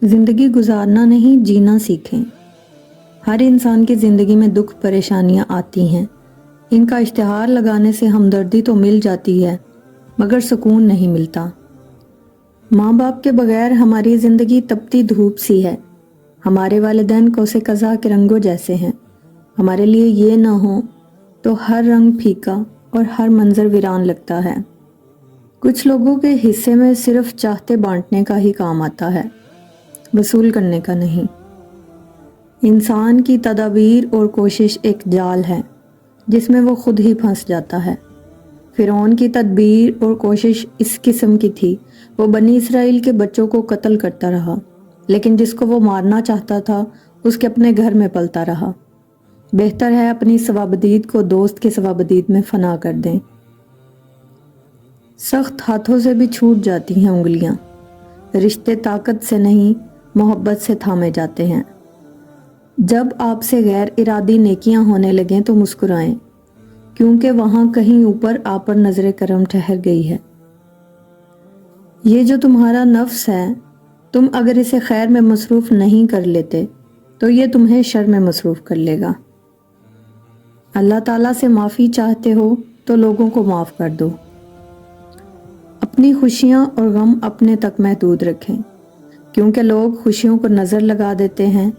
زندگی گزارنا نہیں جینا سیکھیں۔ ہر انسان کی زندگی میں دکھ پریشانیاں آتی ہیں، ان کا اشتہار لگانے سے ہمدردی تو مل جاتی ہے مگر سکون نہیں ملتا۔ ماں باپ کے بغیر ہماری زندگی تپتی دھوپ سی ہے، ہمارے والدین کوسے قضا کے رنگوں جیسے ہیں، ہمارے لیے یہ نہ ہو تو ہر رنگ پھیکا اور ہر منظر ویران لگتا ہے۔ کچھ لوگوں کے حصے میں صرف چاہتے بانٹنے کا ہی کام آتا ہے، وصول کرنے کا نہیں۔ انسان کی تدابیر اور کوشش ایک جال ہے جس میں وہ خود ہی پھنس جاتا ہے۔ فرعون کی تدبیر اور کوشش اس قسم کی تھی، وہ بنی اسرائیل کے بچوں کو قتل کرتا رہا، لیکن جس کو وہ مارنا چاہتا تھا اس کے اپنے گھر میں پلتا رہا۔ بہتر ہے اپنی صوابدید کو دوست کے صوابدید میں فنا کر دیں۔ سخت ہاتھوں سے بھی چھوٹ جاتی ہیں انگلیاں، رشتے طاقت سے نہیں محبت سے تھامے جاتے ہیں۔ جب آپ سے غیر ارادی نیکیاں ہونے لگیں تو مسکرائیں، کیونکہ وہاں کہیں اوپر آپ پر نظر کرم ٹھہر گئی ہے۔ یہ جو تمہارا نفس ہے، تم اگر اسے خیر میں مصروف نہیں کر لیتے تو یہ تمہیں شر میں مصروف کر لے گا۔ اللہ تعالیٰ سے معافی چاہتے ہو تو لوگوں کو معاف کر دو۔ اپنی خوشیاں اور غم اپنے تک محدود رکھیں، کیونکہ لوگ خوشیوں کو نظر لگا دیتے ہیں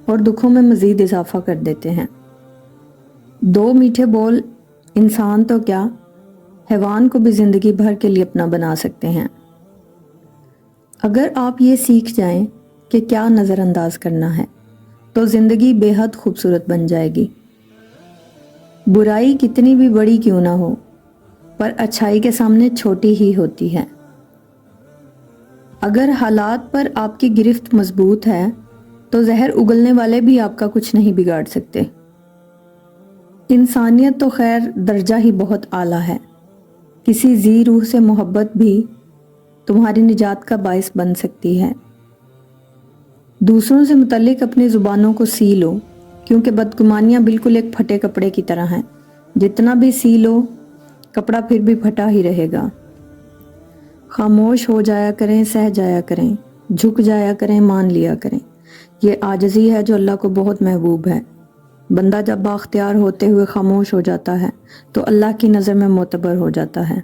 اور دکھوں میں مزید اضافہ کر دیتے ہیں۔ دو میٹھے بول انسان تو کیا، حیوان کو بھی زندگی بھر کے لیے اپنا بنا سکتے ہیں۔ اگر آپ یہ سیکھ جائیں کہ کیا نظر انداز کرنا ہے تو زندگی بے حد خوبصورت بن جائے گی۔ برائی کتنی بھی بڑی کیوں نہ ہو، پر اچھائی کے سامنے چھوٹی ہی ہوتی ہے۔ اگر حالات پر آپ کی گرفت مضبوط ہے تو زہر اگلنے والے بھی آپ کا کچھ نہیں بگاڑ سکتے۔ انسانیت تو خیر درجہ ہی بہت اعلیٰ ہے، کسی ذی روح سے محبت بھی تمہاری نجات کا باعث بن سکتی ہے۔ دوسروں سے متعلق اپنی زبانوں کو سی لو، کیونکہ بدگمانیاں بالکل ایک پھٹے کپڑے کی طرح ہیں، جتنا بھی سی لو کپڑا پھر بھی پھٹا ہی رہے گا۔ خاموش ہو جایا کریں، سہ جایا کریں، جھک جایا کریں، مان لیا کریں۔ یہ عاجزی ہے جو اللہ کو بہت محبوب ہے۔ بندہ جب بااختیار ہوتے ہوئے خاموش ہو جاتا ہے تو اللہ کی نظر میں معتبر ہو جاتا ہے۔